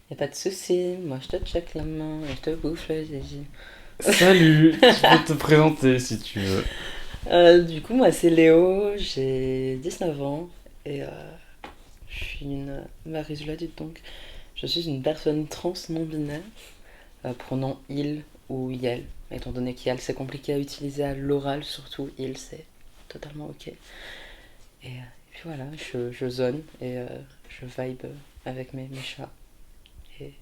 Y a pas de souci, moi je te check la main et je te bouffe le zizi. Salut, tu peux te présenter si tu veux. Du coup, moi c'est Léo, j'ai 19 ans et je suis une. Marie-Zola, dites donc. Je suis une personne trans non-binaire, pronom il ou yel, étant donné qu'yel c'est compliqué à utiliser à l'oral, surtout il c'est totalement ok. Et puis voilà, je zone et je vibe avec mes chats et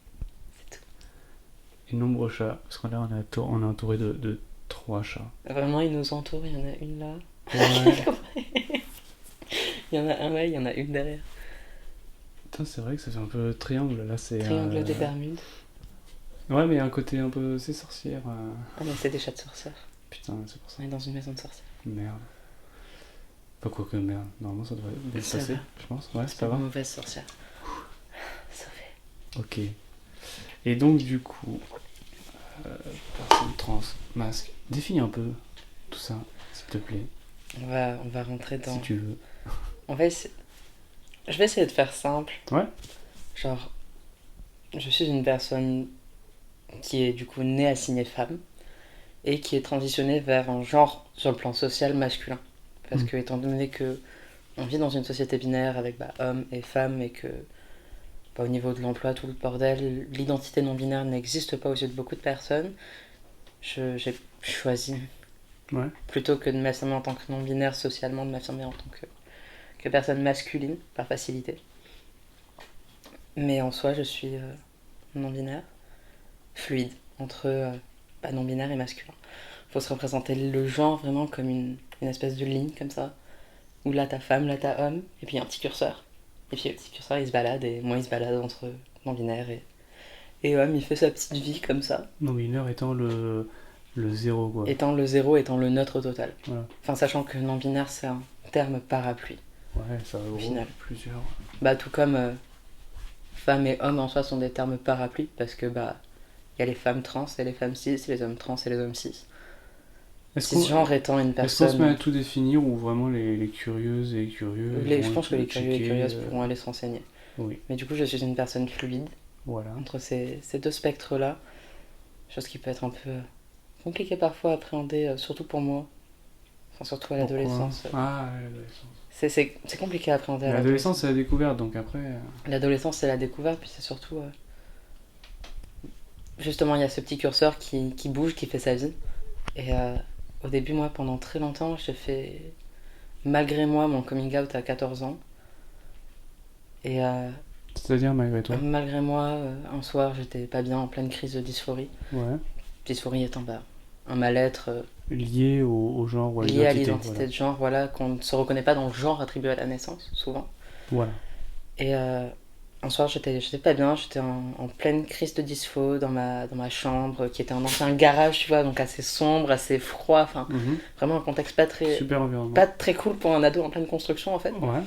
c'est tout. Et nombreux chats, parce qu'on là on est entouré de 3 chats. Vraiment, ils nous entourent, il y en a une là, Ouais. il y en a un là, il y en a une derrière. Putain, c'est vrai que ça fait un peu triangle, là c'est... Triangle des Bermudes. Ouais, mais il y a un côté un peu... C'est sorcière. Ah, mais c'est des chats de sorcières. Putain, c'est pour ça. On est dans une maison de sorcières. Merde. Pas quoi que merde. Normalement ça devrait bien se Ça passer, va. je pense. Ouais, C'est ça pas va. une mauvaise sorcière. Sauvé. Ok. Et donc du coup, personne trans, masque, définis un peu tout ça, s'il te plaît, On va rentrer si dans. tu veux. On va essayer. Je vais essayer de faire simple. Ouais. Genre, je suis une personne qui est du coup née assignée femme et qui est transitionnée vers un genre sur le plan social masculin. Parce que, étant donné que on vit dans une société binaire avec hommes et femmes et que au niveau de l'emploi, tout le bordel, l'identité non binaire n'existe pas aux yeux de beaucoup de personnes, j'ai choisi, Ouais. plutôt que de m'affirmer en tant que non binaire socialement, de m'affirmer en tant que personne masculine, par facilité. Mais en soi, je suis non binaire, fluide, entre non binaire et masculin. Faut se représenter le genre vraiment comme une espèce de ligne comme ça, où là t'as femme, là t'as homme, et puis un petit curseur. Et puis le petit curseur il se balade, et moi il se balade entre non binaire et homme, il fait sa petite vie comme ça. Non-binaire étant le zéro, quoi. Étant le zéro, étant le neutre total. Voilà. Enfin, sachant que non binaire c'est un terme parapluie, Ouais, ça au regroupe final. plusieurs. Tout comme femme et homme en soi sont des termes parapluies, parce que il y a les femmes trans et les femmes cis, les hommes trans et les hommes cis. Cisgenre étant une Est-ce qu'on se met personne. à tout définir ou vraiment les curieuses et les curieux Je vont pense que les curieux et checker curieuses pourront aller se renseigner. Oui, Mais du coup, je suis une personne fluide voilà. entre ces deux spectres-là. Chose qui peut être un peu compliquée parfois à appréhender, surtout pour moi. Enfin, surtout à Pourquoi? l'adolescence. Ah, l'adolescence. C'est compliqué à appréhender à L'adolescence, l'adolescence. c'est la découverte, donc après. L'adolescence, c'est la découverte, puis c'est surtout. Justement, il y a ce petit curseur qui bouge, qui fait sa vie. Et au début, moi, pendant très longtemps, j'ai fait, malgré moi, mon coming out à 14 ans. Et C'est-à-dire malgré toi. malgré moi, un soir, j'étais pas bien en pleine crise de dysphorie. Ouais. Dysphorie étant un mal-être Lié au genre ou à lié à l'identité. l'identité Voilà. de genre, voilà, qu'on ne se reconnaît pas dans le genre attribué à la naissance, souvent. Voilà. Et un soir, j'étais pas bien, j'étais en pleine crise de dyspho dans ma chambre, qui était un ancien garage, tu vois, donc assez sombre, assez froid, enfin, vraiment un contexte Super environnement. pas très cool pour un ado en pleine construction, en fait. Ouais.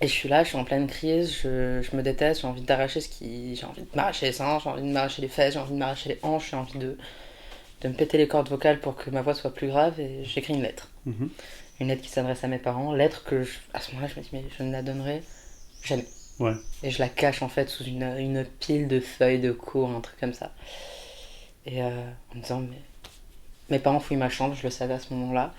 Et je suis là, je suis en pleine crise, je me déteste, j'ai envie d'arracher j'ai envie de m'arracher les seins, j'ai envie de m'arracher les fesses, j'ai envie de m'arracher les hanches, j'ai envie de me péter les cordes vocales pour que ma voix soit plus grave, et j'écris une lettre. Une lettre qui s'adresse à mes parents, lettre que à ce moment-là je me dis mais je ne la donnerai jamais. Ouais. Et je la cache en fait sous une pile de feuilles de cours, un truc comme ça. Et en me disant mais mes parents fouillent ma chambre, je le savais à ce moment-là,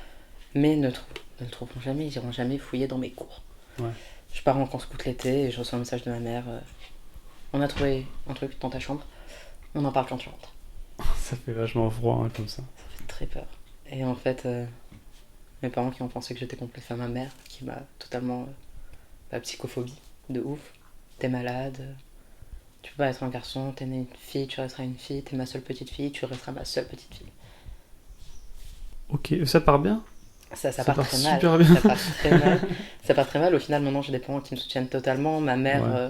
mais ne le trouveront jamais, ils iront jamais fouiller dans mes cours. Ouais. Je pars en camp scout l'été et je reçois un message de ma mère. On a trouvé un truc dans ta chambre, on en parle quand tu rentres. Ça fait vachement froid, hein, comme ça. Ça fait très peur. Et en fait, mes parents qui ont pensé que j'étais complexe à ma mère, qui m'a totalement la psychophobie de ouf. T'es malade, tu peux pas être un garçon, t'es né une fille, tu resteras une fille, t'es ma seule petite fille, tu resteras ma seule petite fille. Ok, ça part bien. Ça part très mal. super bien. Ça part très mal. Ça part très mal. Au final, maintenant, j'ai des parents qui me soutiennent totalement. Ma mère, Ouais.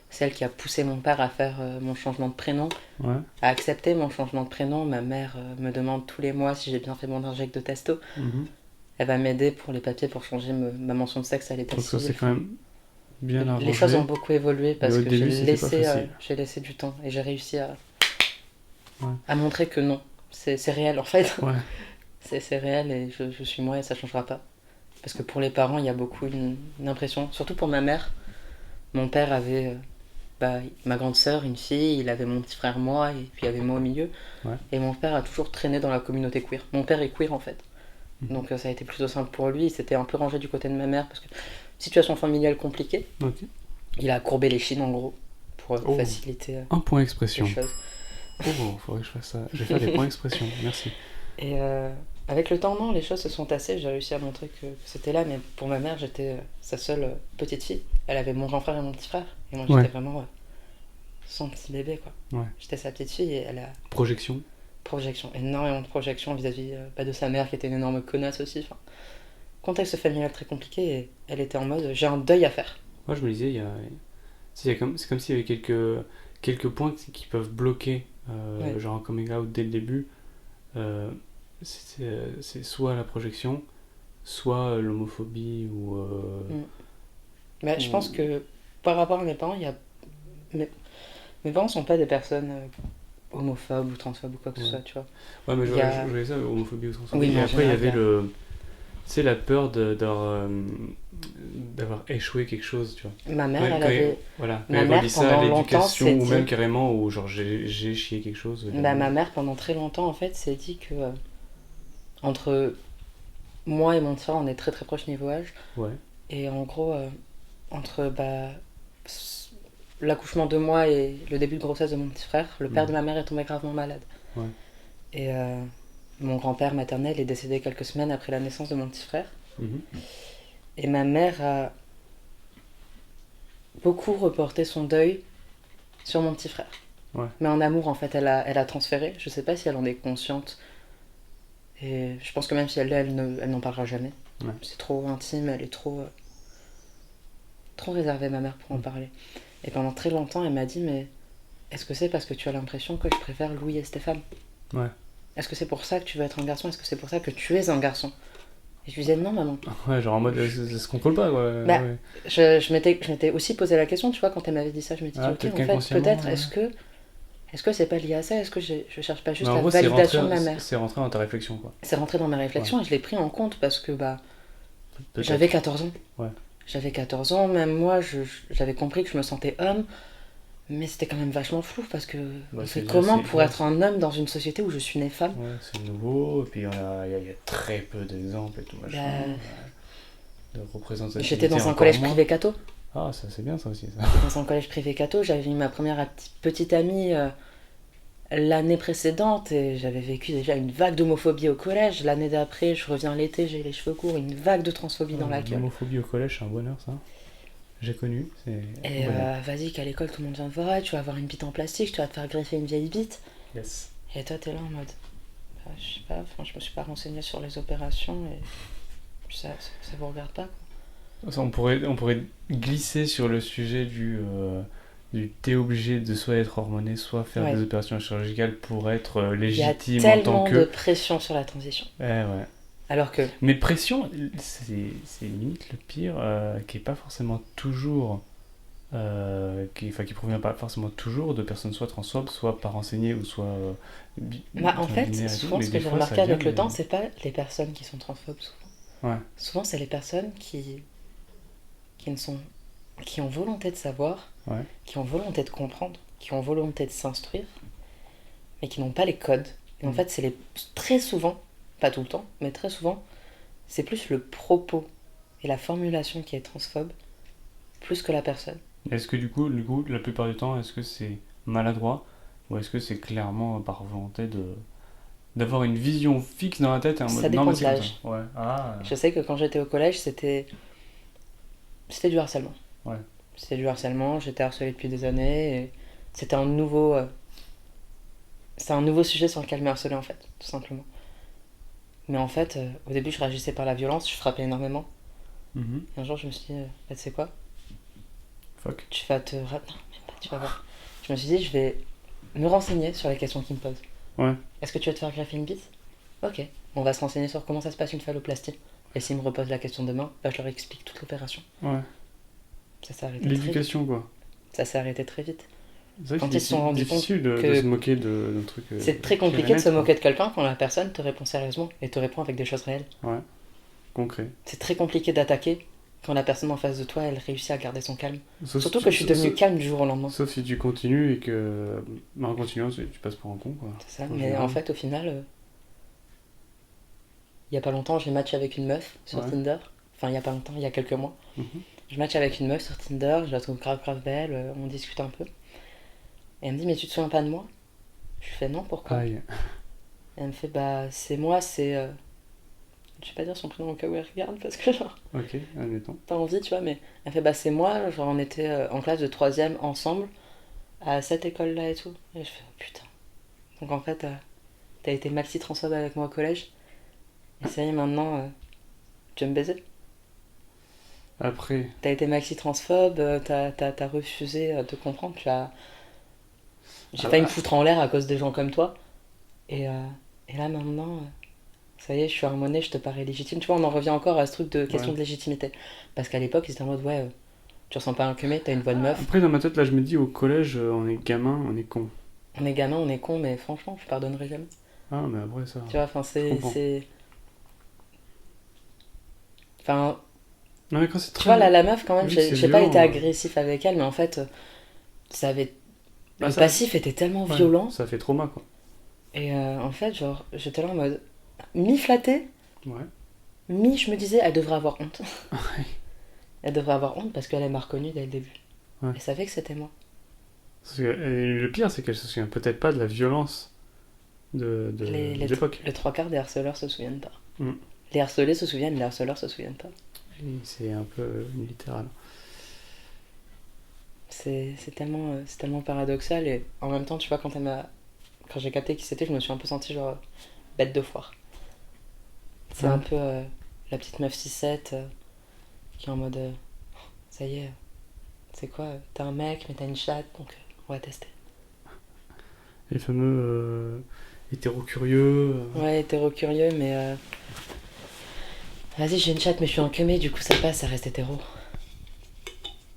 celle qui a poussé mon père à faire mon changement de prénom, Ouais. a accepté mon changement de prénom. Ma mère me demande tous les mois si j'ai bien fait mon inject de testo. Elle va m'aider pour les papiers pour changer ma mention de sexe à l'état Donc ça, civil. c'est quand même bien arrangé. Les choses ont beaucoup évolué parce Mais au que début, c'était pas facile. j'ai laissé du temps et j'ai réussi Ouais. à montrer que non, c'est réel en fait. Ouais. C'est réel et je suis moi et ça changera pas. Parce que pour les parents, il y a beaucoup une impression, surtout pour ma mère. Mon père avait ma grande sœur, une fille, il avait mon petit frère, moi, et puis il y avait moi au milieu. Ouais. Et mon père a toujours traîné dans la communauté queer. Mon père est queer en fait. Mhm. Donc ça a été plutôt simple pour lui. Il s'était un peu rangé du côté de ma mère parce que situation familiale compliquée. Ok. Il a courbé les chines en gros pour Oh. faciliter Un point les expression. choses. Oh, faudrait que je fasse ça. Je vais faire des points expression. Merci. Et avec le temps, non, les choses se sont tassées. J'ai réussi à montrer que c'était là. Mais pour ma mère, j'étais sa seule petite fille. Elle avait mon grand frère et mon petit frère. Et moi, j'étais Ouais. vraiment son petit bébé, quoi. Ouais. J'étais sa petite fille et elle a Projection. projection, énormément de projection vis-à-vis de sa mère qui était une énorme connasse aussi. Enfin, contexte familial très compliqué et elle était en mode j'ai un deuil à faire. Moi, je me disais, c'est comme s'il y avait quelques points qui peuvent bloquer, Ouais. genre un coming out dès le début. C'est soit la projection, soit l'homophobie ou. Mais je pense que par rapport à mes parents, mes parents sont pas des personnes homophobes ou transphobes ou quoi que ce Ouais. soit, tu vois. Ouais, mais je Il y a- voyais ça, homophobie ou transphobie. Oui, mais Et en après, il y général, avait il y a- le. C'est la peur d'avoir échoué quelque chose, tu vois. Ma mère, Ouais, elle quand il- avait. voilà, quand Ma il mère, relie ça à pendant longtemps, l'éducation, s'est ou même dit- carrément, où genre j'ai chié quelque chose. Bah, ma mère, pendant très longtemps, en fait, s'est dit que entre moi et mon petit frère, on est très très proches niveau âge. Ouais. Et en gros, entre l'accouchement de moi et le début de grossesse de mon petit frère, le père de ma mère est tombé gravement malade. Ouais. Et mon grand-père maternel est décédé quelques semaines après la naissance de mon petit frère. Mhm. Et ma mère a beaucoup reporté son deuil sur mon petit frère. Ouais. Mais en amour, en fait, elle a transféré. Je sais pas si elle en est consciente. Et je pense que même si elle l'est, elle n'en parlera jamais. Ouais. C'est trop intime, elle est trop réservée, ma mère, pour en parler. Et pendant très longtemps, elle m'a dit, mais est-ce que c'est parce que tu as l'impression que je préfère Louis et Stéphane? Ouais. Est-ce que c'est pour ça que tu veux être un garçon? Est-ce que c'est pour ça que tu es un garçon? Et je lui disais, non, maman. Ouais, genre en mode, ça se contrôle pas, quoi. Bah, Ouais. Je m'étais aussi posé la question, tu vois, quand elle m'avait dit ça, je m'étais dit, Ah, ok, peut-être en fait, qu'inconsciemment, peut-être, ouais. est-ce que c'est pas lié à ça? Est-ce que je cherche pas juste Mais en la gros, validation de ma mère? c'est rentré dans ta réflexion, quoi. C'est rentré dans mes réflexions et je l'ai pris en compte parce que Peut-être. j'avais 14 ans. Ouais. J'avais 14 ans, même moi, j'avais compris que je me sentais homme, mais c'était quand même vachement flou parce que Bah, on c'est fait déjà- comment c'est- pour ouais, être un homme dans une société où je suis née femme? Ouais, c'est nouveau, et puis il y a très peu d'exemples et tout, machin. De représentation. J'étais dans un collège privé catho. Ah, ça c'est bien ça aussi, ça. J'étais dans un collège privé catho, j'avais eu ma première petite amie l'année précédente et j'avais vécu déjà une vague d'homophobie au collège. L'année d'après, je reviens l'été, j'ai les cheveux courts, une vague de transphobie dans la gueule. L'homophobie au collège, c'est un bonheur, ça. J'ai connu, c'est Et un bonheur. vas-y, qu'à l'école, tout le monde vient te voir, ah, tu vas avoir une bite en plastique, tu vas te faire greffer une vieille bite. Yes. Et toi, t'es là en mode, je sais pas, je me suis pas renseignée sur les opérations et ça vous regarde pas, quoi. Ça, on pourrait glisser sur le sujet du t'es obligé de soit être hormoné, soit faire Ouais. des opérations chirurgicales pour être Il y a légitime en tant tellement de que... pression sur la transition. Ouais. Alors que, Mais pression, c'est limite le pire, qui est pas forcément toujours... qui provient pas forcément toujours de personnes soit transphobes, soit pas renseignées, ou soit... en fait, binaires et tout, souvent, mais ce des que j'ai fois, ça remarqué avec vient le temps, des- c'est pas les personnes qui sont transphobes, souvent. Ouais. Souvent, c'est les personnes qui ont volonté de savoir, Ouais. qui ont volonté de comprendre, qui ont volonté de s'instruire, mais qui n'ont pas les codes. Et en fait, très souvent, pas tout le temps, mais très souvent, c'est plus le propos et la formulation qui est transphobe, plus que la personne. Est-ce que du coup, la plupart du temps, est-ce que c'est maladroit, ou est-ce que c'est clairement par volonté d'avoir une vision fixe dans la tête et en Ça mode dépend non mais de c'est comme l'âge. ça. Ouais. Ah. Je sais que quand j'étais au collège, c'était du harcèlement. Ouais. C'était du harcèlement, j'étais harcelée depuis des années, et c'était un nouveau sujet sur lequel me harceler, en fait, tout simplement. Mais en fait, au début, je réagissais par la violence, je frappais énormément. Mhm. Et un jour, je me suis dit, tu sais quoi, Fuck. tu vas te... Non, même pas, tu vas voir. Je me suis dit, je vais me renseigner sur les questions qu'ils me posent. Ouais. Est-ce que tu vas te faire greffer une bite? Ok. On va se renseigner sur comment ça se passe une phalloplastie. Et s'ils me reposent la question demain, je leur explique toute l'opération. Ouais. Ça s'est arrêté très vite. L'éducation quoi. Ça s'est arrêté très vite. C'est vrai Quand que ils se sont rendus difficile compte de que se moquer d'un truc. C'est très compliqué de se moquer de quelqu'un quand la personne te répond sérieusement et te répond avec des choses réelles. Ouais. Concret. C'est très compliqué d'attaquer quand la personne en face de toi, elle réussit à garder son calme. Sauf Surtout si que tu- je suis sauf- devenue sauf- calme du jour au lendemain. Sauf si tu continues et que. En continuant, tu passes pour un con, quoi. C'est ça. En Mais général. en fait, au final, il y a pas longtemps, j'ai matché avec une meuf sur Ouais. Tinder. Enfin, il y a pas longtemps, il y a quelques mois. Mhm. Je match avec une meuf sur Tinder, je la trouve grave grave belle, on discute un peu. Et elle me dit, mais tu te souviens pas de moi? Je lui fais non, pourquoi? Aïe. Et elle me fait, bah, c'est moi, c'est. Je vais pas dire son prénom au cas où elle regarde, parce que genre, Ok, admettons. t'as envie, tu vois, mais elle fait, bah, c'est moi, genre, on était en classe de troisième ensemble, à cette école-là et tout. Et je fais, oh, putain. Donc en fait, t'as été maxi transphobe avec moi au collège, et ça y est, maintenant, tu veux me baiser? Après. T'as été maxi transphobe, t'as refusé de comprendre, j'ai Ah, failli me ah, foutre en l'air à cause des gens comme toi. Et, et là maintenant, ça y est, je suis harmonée, je te parais légitime. Tu vois, on en revient encore à ce truc de question Ouais. de légitimité. Parce qu'à l'époque, ils étaient en mode, ouais, tu ressembles pas à un cumé, t'as une voix de meuf. Après, dans ma tête, là, je me dis, au collège, on est gamin, on est con. On est gamin, on est con, mais franchement, je pardonnerai jamais. Ah, mais après, ça. Tu vois, enfin, Je comprends. Enfin, Non, mais quand c'est tu très. vois, là, la meuf, quand même, Vu que c'est j'ai pas violent, été agressif avec elle, mais en fait, ça avait... Bah, le ça- passif était tellement ouais, violent. Ça fait trauma, quoi. Et en fait, genre, j'étais là en mode... Mi-flattée, Ouais. je me disais, elle devrait avoir honte. Elle devrait avoir honte parce qu'elle m'a reconnue dès le début. Ouais. Elle savait que c'était moi. Parce que, et le pire, c'est qu'elle se souvient peut-être pas de la violence de l'époque. Les trois quarts des harceleurs se souviennent pas. Mm. Les harcelés se souviennent, les harceleurs se souviennent pas. Et c'est un peu littéral. C'est tellement paradoxal et en même temps, tu vois, quand j'ai capté qui c'était, je me suis un peu sentie genre bête de foire. C'est Ouais. un peu la petite meuf 6-7 qui est en mode ça y est, c'est quoi, t'as un mec mais t'as une chatte donc on va tester. Les fameux hétéro-curieux. Ouais, hétéro-curieux mais vas-y, j'ai une chatte mais je suis un queumé, du coup ça passe, ça reste hétéro.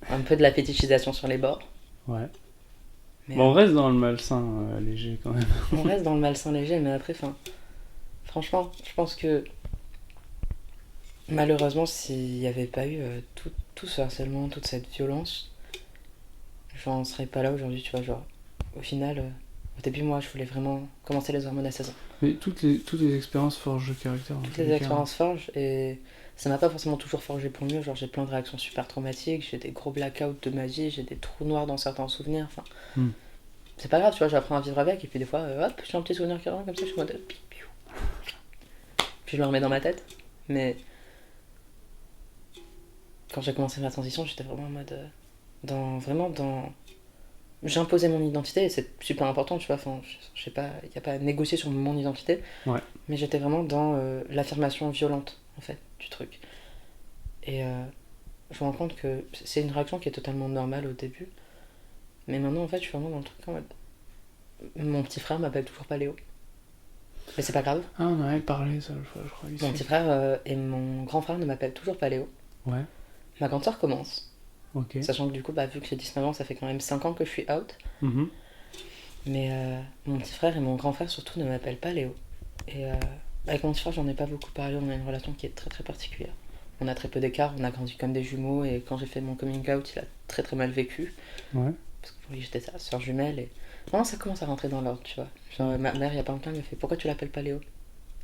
Un peu de la fétichisation sur les bords. Ouais. Mais, Bon, on reste dans le malsain léger quand même. on reste dans le malsain léger, mais après, franchement, je pense que malheureusement, s'il n'y avait pas eu tout ce harcèlement, toute cette violence, j'en serais pas là aujourd'hui, tu vois. Genre, au final, au début, moi, je voulais vraiment commencer les hormones à 16 ans. Mais toutes les expériences forgent le caractère. Toutes les expériences forgent et ça m'a pas forcément toujours forgé pour le mieux. Genre, j'ai plein de réactions super traumatiques, j'ai des gros blackouts de ma vie, j'ai des trous noirs dans certains souvenirs. Enfin, c'est pas grave, tu vois, j'apprends à vivre avec et puis des fois, hop, j'ai un petit souvenir qui revient comme ça, je suis en mode puis je le remets dans ma tête. Mais quand j'ai commencé ma transition, j'étais vraiment en mode. J'imposais mon identité et c'est super important, tu vois. Enfin, je sais pas, il n'y a pas à négocier sur mon identité. Ouais. Mais j'étais vraiment dans l'affirmation violente, en fait, du truc. Et je me rends compte que c'est une réaction qui est totalement normale au début. Mais maintenant, en fait, je suis vraiment dans le truc en mode. Mon petit frère m'appelle toujours pas Léo. Mais c'est pas grave. Ah, on en avait parlé, ça, je crois. Ici. Mon petit frère et mon grand frère ne m'appellent toujours pas Léo. Ouais. Ma grande soeur commence. Ok. Sachant que du coup, vu que j'ai 19 ans, ça fait quand même 5 ans que je suis out. Mhm. Mais mon petit frère et mon grand frère surtout ne m'appellent pas Léo. Et avec mon petit frère, j'en ai pas beaucoup parlé. On a une relation qui est très très particulière. On a très peu d'écart, on a grandi comme des jumeaux. Et quand j'ai fait mon coming out, il a très très mal vécu. Ouais. Parce que pour lui, j'étais sa soeur jumelle. Et vraiment, ça commence à rentrer dans l'ordre, tu vois. Genre, ma mère, il y a pas longtemps, elle m'a fait pourquoi tu l'appelles pas Léo?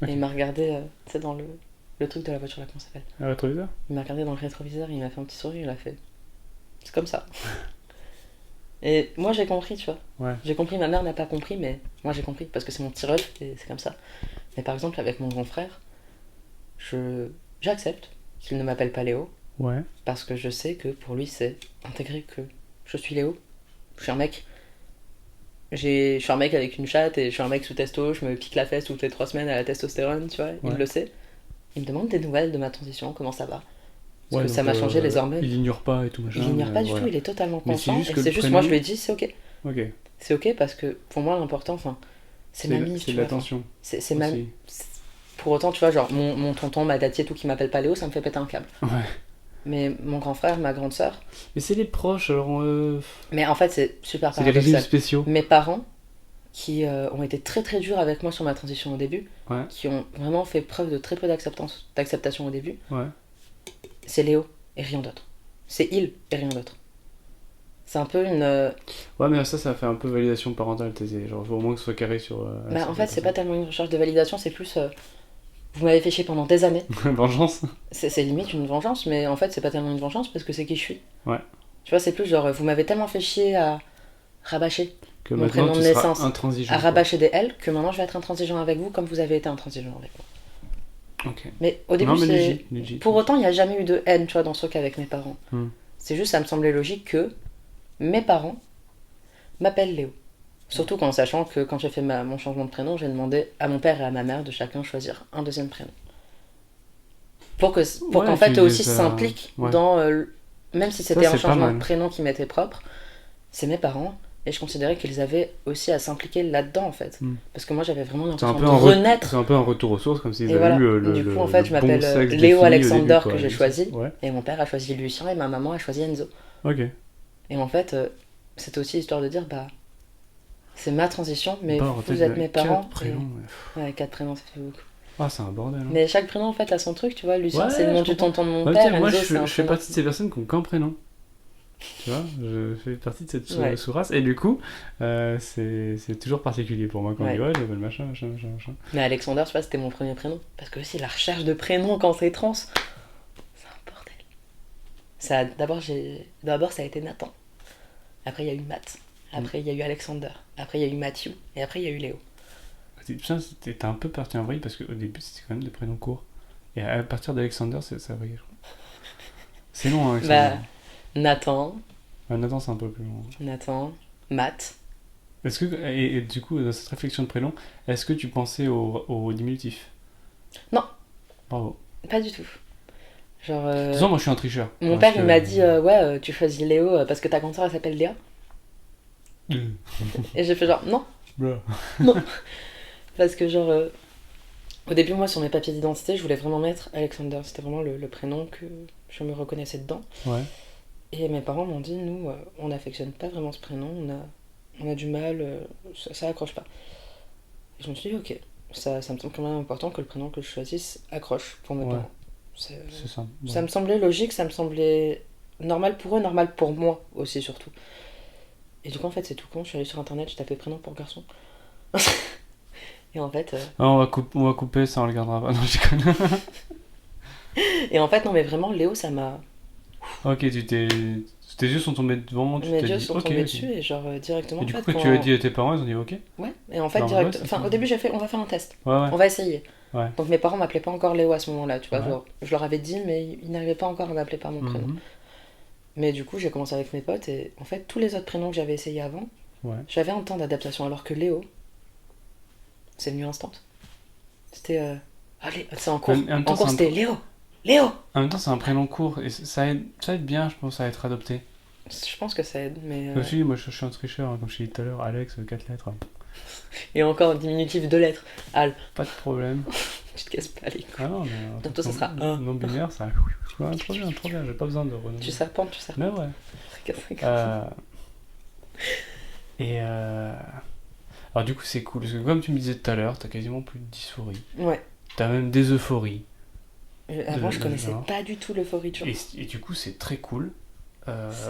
Ok. Et il m'a regardé, tu sais, dans le truc de la voiture là, comment ça s'appelle? Un rétroviseur. Il m'a regardé dans le rétroviseur, il m'a fait un petit sourire, il a fait c'est comme ça. Et moi j'ai compris, tu vois. Ouais. J'ai compris, ma mère n'a pas compris, mais moi j'ai compris parce que c'est mon petit ref et c'est comme ça. Mais par exemple, avec mon grand frère, j'accepte qu'il ne m'appelle pas Léo Ouais. parce que je sais que pour lui c'est intégré que je suis Léo. Je suis un mec. Je suis un mec avec une chatte et je suis un mec sous testo, je me pique la fesse toutes les 3 semaines à la testostérone, tu vois. Il Ouais. le sait. Il me demande des nouvelles de ma transition, comment ça va. Parce Ouais, que ça donc, m'a changé les hormones. Il ignore pas et tout machin. Il l'ignore pas du voilà. tout, il est totalement Mais c'est conscient. juste que Et c'est le juste, moi je prénom- lui ai dit, c'est ok. Ok. C'est ok parce que pour moi l'important, enfin, c'est ma mise, C'est tu de vois. l'attention. C'est ma... aussi. Pour autant, tu vois, genre mon tonton, ma tati et tout qui m'appelle pas Léo, ça me fait péter un câble. Ouais. Mais mon grand frère, ma grande sœur. Mais c'est les proches, alors. Mais en fait, c'est super C'est des régimes paradoxal. spéciaux. Mes parents, qui ont été très très durs avec moi sur ma transition au début, Ouais. qui ont vraiment fait preuve de très peu d'acceptation au début, Ouais. c'est Léo. et rien d'autre. C'est il et rien d'autre. C'est un peu une... Ouais, mais ça fait un peu validation parentale. Genre, faut au moins que ce soit carré sur. en fait, c'est pas tellement une recherche de validation, c'est plus... vous m'avez fait chier pendant des années. Vengeance. C'est limite une vengeance, mais en fait, c'est pas tellement une vengeance parce que c'est qui je suis. Ouais. Tu vois, c'est plus genre, vous m'avez tellement fait chier à rabâcher Que mon maintenant, prénom de tu seras naissance, intransigeant. à rabâcher des L, que maintenant je vais être intransigeant avec vous comme vous avez été intransigeant avec moi. Ok. Mais au début, Non, mais c'est... legit. Pour autant, il n'y a jamais eu de haine, tu vois, dans ce cas avec mes parents. Hmm. C'est juste, ça me semblait logique que mes parents m'appellent Léo. Surtout en sachant que quand j'ai fait mon changement de prénom, j'ai demandé à mon père et à ma mère de chacun choisir un deuxième prénom. Pour qu'en fait, eux aussi s'impliquent dans... même si c'était un changement de prénom qui m'était propre, c'est mes parents, et je considérais qu'ils avaient aussi à s'impliquer là-dedans, en fait. Parce que moi, j'avais vraiment l'impression de renaître. C'est un peu un retour aux sources, comme s'ils avaient eu le Du coup, en fait, je m'appelle Léo Alexander, que j'ai choisi, ouais. et mon père a choisi Lucien, et ma maman a choisi Enzo. Ok. Et en fait, c'était aussi histoire de dire, c'est ma transition, mais vous êtes mes 4 parents. prénoms. Ouais, 4 prénoms, ça fait beaucoup. Ah, c'est un bordel. Hein. Mais chaque prénom, en fait, a son truc, tu vois. Lucien, c'est le nom du tonton de mon père. Moi, Enzo, je fais partie de ces personnes qui ont qu'un prénom. Tu vois, je fais partie de cette sous-race. Et du coup, c'est toujours particulier pour moi quand on dit ouais, j'appelle machin. Mais Alexander, tu vois, c'était mon premier prénom. Parce que aussi, la recherche de prénom quand c'est trans, c'est un bordel. D'abord, ça a été Nathan. Après, il y a eu Matt. Après, il y a eu Alexander. Après, il y a eu Matthew. Et après, il y a eu Léo. Putain, t'es un peu parti en vrille parce qu'au début, c'était quand même des prénoms courts. Et à partir d'Alexander, ça vrille. C'est long, hein, Alexander. Nathan. Nathan, c'est un peu plus long. Nathan. Matt. Est-ce que, et du coup, dans cette réflexion de prénom, est-ce que tu pensais au diminutif ? Non. Bravo. Pas du tout. Genre. De toute façon, moi, je suis un tricheur. Mon père, il m'a dit tu choisis Léo parce que ta grande sœur, elle s'appelle Léa. Et j'ai fait genre, non. Non. Parce que genre, au début, moi, sur mes papiers d'identité, je voulais vraiment mettre Alexander. C'était vraiment le prénom que je me reconnaissais dedans. Ouais. Et mes parents m'ont dit, nous, on n'affectionne pas vraiment ce prénom, on a du mal, ça accroche pas. Et je me suis dit, ok, ça me semble quand même important que le prénom que je choisisse accroche pour mes parents. C'est ça. Ouais. Ça me semblait logique, ça me semblait normal pour eux, normal pour moi aussi, surtout. Et du coup, en fait, c'est tout con, je suis allée sur internet, j'ai tapé prénom pour garçon. Et en fait... on va couper, ça on le gardera pas. Non, je déconne. Et en fait, non, mais vraiment, Léo, ça m'a... Ok, tes yeux sont tombés devant, mes yeux sont tombés dessus et genre directement... Et du coup, quand tu as dit à tes parents, ils ont dit ok. Ouais, et en fait, direct... Enfin, au début, j'ai fait, on va faire un test. Ouais. On va essayer. Ouais. Donc mes parents m'appelaient pas encore Léo à ce moment-là, tu vois. Genre, je leur avais dit, mais ils n'arrivaient pas encore à m'appeler par mon prénom. Mais du coup, j'ai commencé avec mes potes et en fait, tous les autres prénoms que j'avais essayés avant, j'avais un temps d'adaptation. Alors que Léo, c'est venu instant. C'était... Allez, c'est en cours. En cours, c'était Léo. En même temps, c'est un prénom court et ça aide bien, je pense, à être adopté. Je pense que ça aide, mais... Aussi, moi, je suis un tricheur, hein, comme je t'ai dit tout à l'heure, Alex, 4 lettres. Et encore diminutif 2 lettres. Al. Pas de problème. Tu te casses pas les couilles. Ah non, mais... Bientôt, ça sera un. Non-binaire, ça... trop bien, j'ai pas besoin de renommer. Tu serpentes, tu serpentes. Mais ouais. Et alors du coup, c'est cool, parce que comme tu me disais tout à l'heure, t'as quasiment plus de dysphorie. Ouais. T'as même des euphories. Avant, je connaissais pas du tout l'euphorie, tu vois. Et du coup, c'est très cool.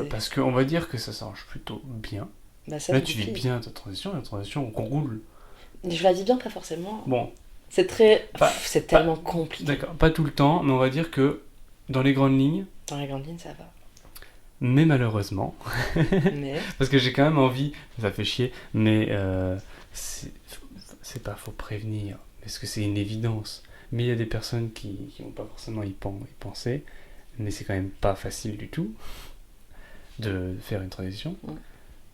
Parce qu'on va dire que ça s'arrange plutôt bien. Bah, ça, là, tu vis bien ta transition, on roule. Je la vis bien, pas forcément. Bon. C'est très... c'est tellement compliqué. D'accord, pas tout le temps, mais on va dire que dans les grandes lignes... Dans les grandes lignes, ça va. Mais malheureusement... parce que j'ai quand même envie... Ça fait chier, mais... c'est pas faut prévenir, parce que c'est une évidence. Mais il y a des personnes qui vont pas forcément y penser, mais c'est quand même pas facile du tout de faire une transition.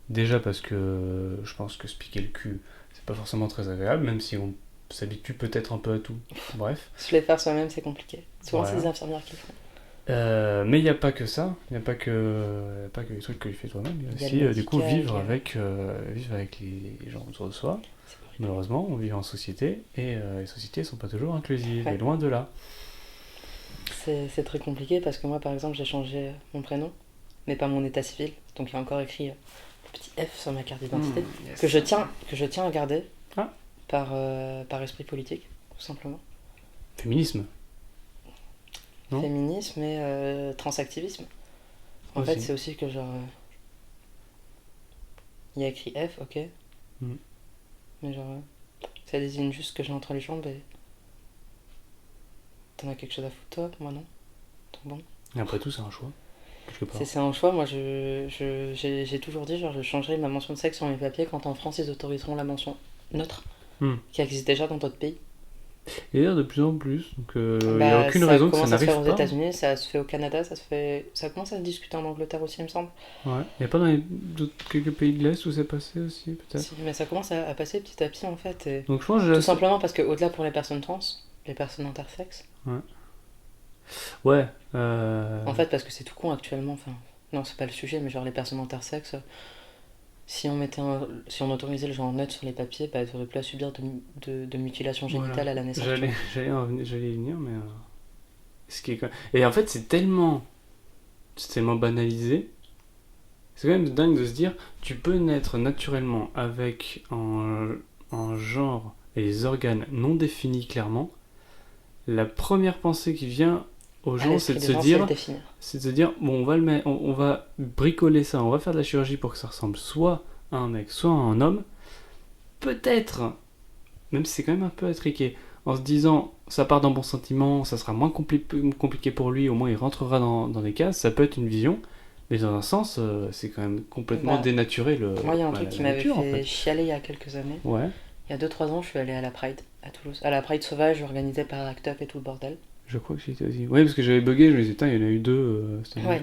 Déjà parce que je pense que se piquer le cul, c'est pas forcément très agréable, même si on s'habitue peut-être un peu à tout. Bref. Se les faire soi-même, c'est compliqué. Souvent, c'est les infirmières qui le font. Mais il n'y a pas que ça, il n'y a pas que les trucs que tu fais toi-même, il y a aussi du coup vivre avec les gens autour de soi. Malheureusement, on vit en société et les sociétés ne sont pas toujours inclusives, et loin de là. C'est très compliqué parce que moi, par exemple, j'ai changé mon prénom, mais pas mon état civil, donc il y a encore écrit le petit F sur ma carte d'identité que je tiens à garder par esprit politique, tout simplement. Féminisme. Non. Féminisme et transactivisme. En Aussi. fait, c'est aussi que genre. Il y a écrit F, ok. Mm. Mais genre. Ça désigne juste ce que j'ai entre les jambes et. T'en as quelque chose à foutre, toi? Moi, non. Trop bon. Et après tout, c'est un choix, quelque part. C'est un choix. Moi, j'ai toujours dit, genre, je changerai ma mention de sexe sur mes papiers quand en France ils autoriseront la mention neutre, qui existe déjà dans d'autres pays. Et d'ailleurs, de plus en plus, donc il n'y a Bah, aucune ça raison que ça commence à se n'arrive faire aux pas. États-Unis, ça se fait au Canada, ça commence à se discuter en Angleterre aussi, il me semble. Ouais. Il n'y a pas dans quelques pays de l'Est où c'est passé aussi, peut-être. Si, mais ça commence à passer petit à petit en fait. Et Donc je pense que tout simplement parce que au-delà pour les personnes trans, les personnes intersexes. Ouais. En fait, parce que c'est tout con actuellement. Enfin, non, c'est pas le sujet, mais genre les personnes intersexes. Si on autorisait le genre neutre sur les papiers, bah, elles n'auraient plus à subir de mutilation génitale Voilà. à la naissance. J'allais y venir, mais. Ce qui est Et en fait, c'est tellement banalisé. C'est quand même dingue de se dire, tu peux naître naturellement avec un genre et les organes non définis clairement. La première pensée qui vient aux gens, c'est de se dire, bon, on va on va bricoler ça, on va faire de la chirurgie pour que ça ressemble soit à un mec, soit à un homme. Peut-être, même si c'est quand même un peu attriqué, en se disant, ça part d'un bon sentiment, ça sera moins compliqué pour lui, au moins il rentrera dans des cases, ça peut être une vision. Mais dans un sens, c'est quand même complètement dénaturé Moi, il y a un truc qui m'avait fait chialer il y a quelques années. Ouais. Il y a 2-3 ans, je suis allée à la Pride, à Toulouse. À la Pride sauvage, organisée par Act Up et tout le bordel. Je crois que j'y étais aussi. Ouais, parce que j'avais bugué, je me disais, il y en a eu deux.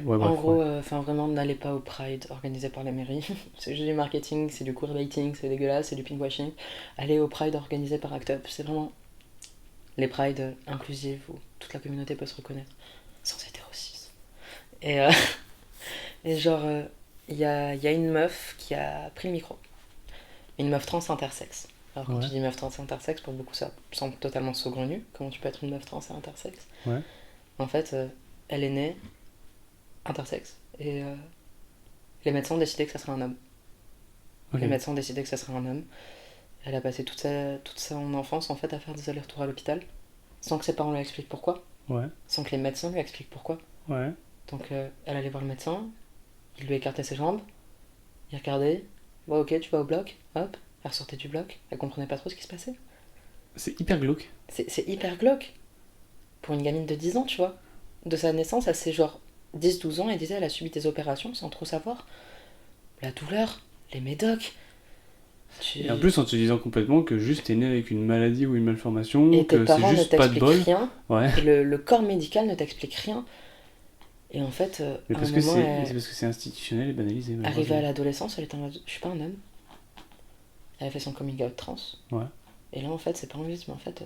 En gros, vraiment, n'allez pas au Pride organisé par la mairie. C'est juste du marketing, c'est du queerbaiting, c'est dégueulasse, c'est du pinkwashing. Allez au Pride organisé par Act Up. C'est vraiment les Prides inclusives où toute la communauté peut se reconnaître, sans hétérocisme. Et genre, il y a une meuf qui a pris le micro. Une meuf trans intersexe. Alors quand tu dis meuf trans intersexe, pour beaucoup ça semble totalement saugrenu. Comment tu peux être une meuf trans et intersexe? En fait, elle est née intersexe. Et les médecins ont décidé que ça serait un homme. Les médecins ont décidé que ça serait un homme. Elle a passé toute son enfance en fait à faire des allers-retours à l'hôpital, sans que ses parents lui expliquent pourquoi. Sans que les médecins lui expliquent pourquoi. Donc elle allait voir le médecin, il lui écartait ses jambes, il regardait, ouais, ok, tu vas au bloc, hop, elle ressortait du bloc, elle comprenait pas trop ce qui se passait. C'est hyper glauque. C'est hyper glauque. Pour une gamine de 10 ans, tu vois. De sa naissance à ses genre 10-12 ans, elle disait elle a subi des opérations sans trop savoir. La douleur, les médocs. Et en plus en te disant complètement que juste t'es né avec une maladie ou une malformation, et que c'est juste pas de bol. Rien, et le corps médical ne t'explique rien. Et en fait, mais parce que c'est parce que c'est institutionnel et banalisé. Arrivée à l'adolescence, elle était en mode je suis pas un homme. Elle a fait son coming out trans. Et là en fait, c'est pas anglais, mais en fait,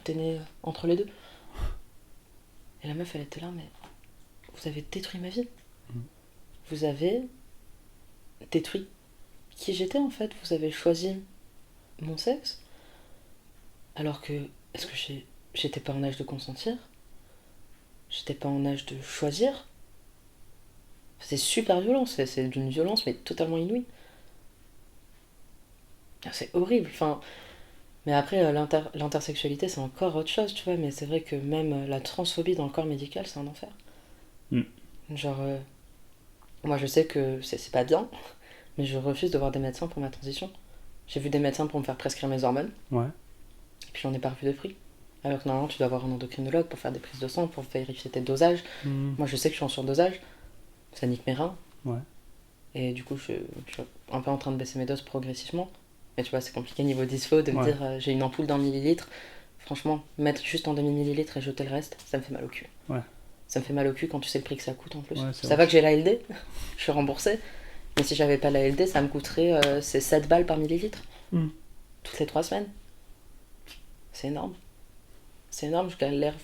t'es né entre les deux. Et la meuf, elle était là, mais vous avez détruit ma vie. Vous avez détruit qui j'étais en fait. Vous avez choisi mon sexe. Alors que, est-ce que j'étais pas en âge de consentir? J'étais pas en âge de choisir? C'est super violent, c'est d'une violence mais totalement inouïe. C'est horrible, enfin... Mais après, l'intersexualité, c'est encore autre chose, tu vois, mais c'est vrai que même la transphobie dans le corps médical, c'est un enfer. Genre, moi je sais que c'est pas bien, mais je refuse de voir des médecins pour ma transition. J'ai vu des médecins pour me faire prescrire mes hormones, et puis j'en ai pas revu de prix. Alors que normalement, tu dois avoir un endocrinologue pour faire des prises de sang, pour vérifier tes dosages. Moi je sais que je suis en surdosage, ça nique mes reins. Et du coup, je suis un peu en train de baisser mes doses progressivement. Mais tu vois, c'est compliqué niveau dyspho de me dire j'ai une ampoule d'un millilitre. Franchement, mettre juste en demi-millilitre et jeter le reste, ça me fait mal au cul. Ça me fait mal au cul quand tu sais le prix que ça coûte en plus. Ça va que j'ai l'ALD, je suis remboursée. Mais si j'avais pas l'ALD, ça me coûterait c'est 7 balles par millilitre. Toutes les 3 semaines. C'est énorme. C'est énorme, je galère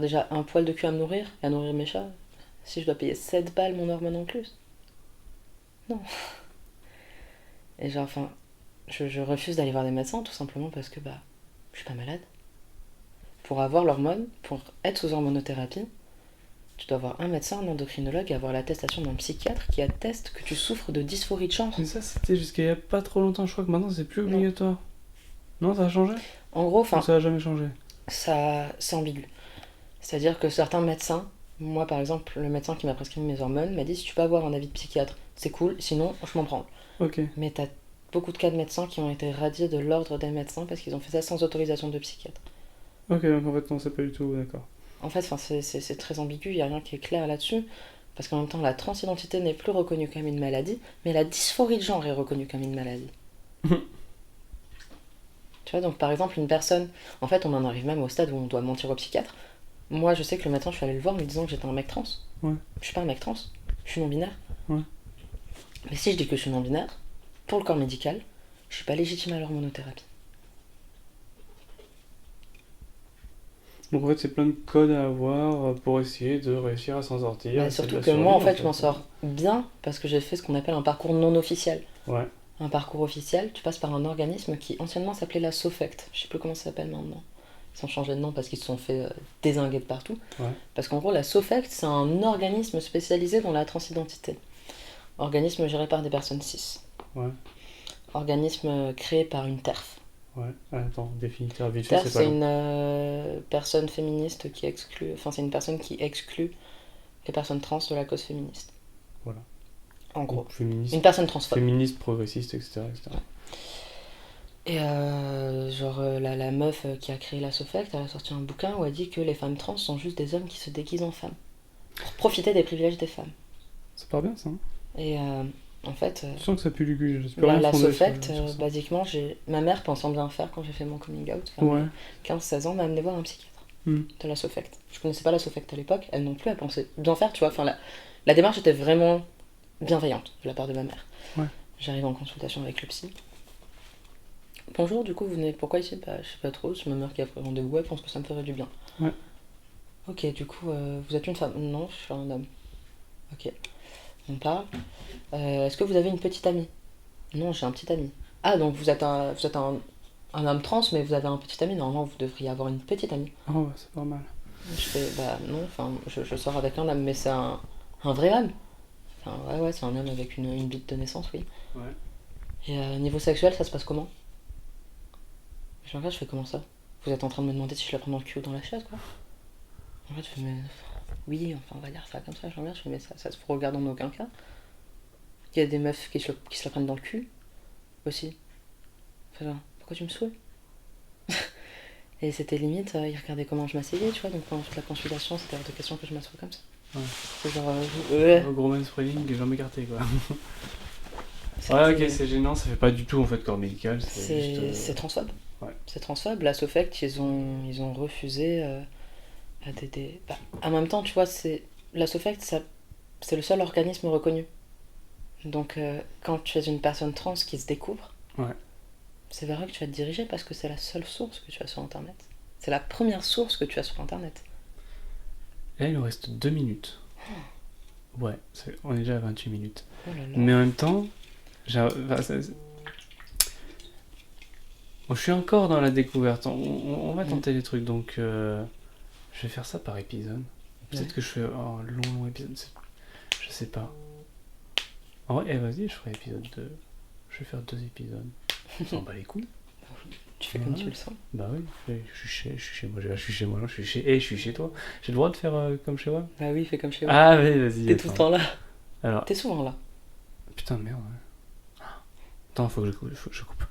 déjà un poil de cul à me nourrir et à nourrir mes chats. Si je dois payer 7 balles mon hormone en plus. Non. Et genre, enfin, je refuse d'aller voir des médecins tout simplement parce que, je suis pas malade. Pour avoir l'hormone, pour être sous hormonothérapie, tu dois avoir un médecin, un endocrinologue et avoir l'attestation d'un psychiatre qui atteste que tu souffres de dysphorie de genre. Mais ça, c'était jusqu'à il y a pas trop longtemps, je crois que maintenant c'est plus obligatoire. Non, ça a changé? En gros, enfin. Ça a jamais changé. Ça, c'est ambigu. C'est-à-dire que certains médecins, moi par exemple, le médecin qui m'a prescrit mes hormones m'a dit si tu peux avoir un avis de psychiatre, c'est cool, sinon je m'en branle. Ok. Mais t'as beaucoup de cas de médecins qui ont été radiés de l'ordre des médecins parce qu'ils ont fait ça sans autorisation de psychiatre. Ok, donc en fait, non, c'est pas du tout. D'accord. En fait, c'est très ambigu, il n'y a rien qui est clair là-dessus. Parce qu'en même temps, la transidentité n'est plus reconnue comme une maladie, mais la dysphorie de genre est reconnue comme une maladie. Tu vois, donc par exemple, une personne. En fait, on en arrive même au stade où on doit mentir au psychiatre. Moi, je sais que le matin, je suis allée le voir en lui disant que j'étais un mec trans. Ouais. Je suis pas un mec trans, je suis non-binaire. Ouais. Mais si je dis que je suis non-binaire, pour le corps médical, je suis pas légitime à l'hormonothérapie. Donc en fait, c'est plein de codes à avoir pour essayer de réussir à s'en sortir. Bah, C'est de surtout la que moi, en survie, fait, je m'en sors bien parce que j'ai fait ce qu'on appelle un parcours non officiel. Ouais. Un parcours officiel, tu passes par un organisme qui anciennement s'appelait la SOFECT. Je sais plus comment ça s'appelle maintenant. Ils ont changé de nom parce qu'ils se sont fait dézinguer de partout. Ouais. Parce qu'en gros, la SOFECT, c'est un organisme spécialisé dans la transidentité. Organisme géré par des personnes cis. Ouais. Organisme créé par une TERF. Ouais. Attends, définiteur vite fait, TERF, c'est pas c'est long. une personne féministe qui exclut. Enfin, c'est une personne qui exclut les personnes trans de la cause féministe. Voilà. En gros. Donc, féministe, Une personne transphobe. féministe, progressiste, etc. etc. Et la meuf qui a créé la SOFECT, elle a sorti un bouquin où elle dit que les femmes trans sont juste des hommes qui se déguisent en femmes. Pour profiter des privilèges des femmes. Ça part bien, ça. Hein. Et en fait, Je sens que ça pue du cul. Je peux rien la fonder SOFECT, sur ça. basiquement, ma mère pensant bien faire quand j'ai fait mon coming out, vers Ouais. 15-16 ans, m'a amené voir un psychiatre Hmm. de la SOFECT. Je connaissais pas la SOFECT à l'époque, elle non plus, elle pensait bien faire, tu vois. Enfin, la démarche était vraiment bienveillante de la part de ma mère. Ouais. J'arrive en consultation avec le psy. Bonjour, du coup, vous venez pourquoi ici? Bah, je sais pas trop, c'est ma mère qui a pris rendez-vous, elle pense que ça me ferait du bien. Ouais. Ok, du coup, vous êtes une femme? Non, je suis un homme. Ok, on parle. Est-ce que vous avez une petite amie? Non, j'ai un petit ami. Ah, donc vous êtes un homme trans, mais vous avez un petit ami? Normalement, vous devriez avoir une petite amie. Oh, ouais, c'est pas mal. Je fais, bah non, enfin, je sors avec un homme, mais c'est un vrai homme. Enfin, ouais, c'est un homme avec une bite de naissance, oui. Ouais. Et niveau sexuel, ça se passe comment? Je regarde, je fais comment ça? Vous êtes en train de me demander si je la prends dans le cul ou dans la chaise, quoi? En fait, je fais, mais. Oui, enfin, on va dire ça comme ça. Je regarde, je fais, mais ça se regarde en aucun cas. Il y a des meufs qui se la prennent dans le cul, aussi. Enfin, genre, pourquoi tu me saoules? Et c'était limite, il regardait comment je m'asseyais, tu vois, donc pendant toute la consultation, c'était hors de question que je m'assoie comme ça. Ouais. C'est genre. Ouais. Gros man spreading, les jambes écartées, quoi. C'était- Ouais, ok, c'est gênant, ça fait pas du tout en fait corps médical. C'est transphobe. Ouais. C'est transphobe. La SOFECT, ils ont refusé à bah, en même temps, tu vois, la SOFECT, c'est le seul organisme reconnu. Donc, quand tu es une personne trans qui se découvre, Ouais. c'est vers eux que tu vas te diriger parce que c'est la seule source que tu as sur Internet. C'est la première source que tu as sur Internet. Là, il nous reste 2 minutes. Ouais, on est déjà à 28 minutes. Oh là là. Mais en même temps, bon, je suis encore dans la découverte. On va tenter les trucs, donc je vais faire ça par épisode. Peut-être Ouais. que je fais un long épisode. Je sais pas. En vrai, vas-y, je ferai épisode 2. Je vais faire 2 épisodes. On s'en bat les couilles. Tu fais comme tu le sens. Bah oui, je suis chez moi. Je suis chez moi, non, je suis chez toi. J'ai le droit de faire comme chez moi? Bah oui, fais comme chez moi. Ah oui, vas-y. T'es tout le temps là. Alors, T'es souvent là. putain, merde. Ouais. Attends, faut que je coupe.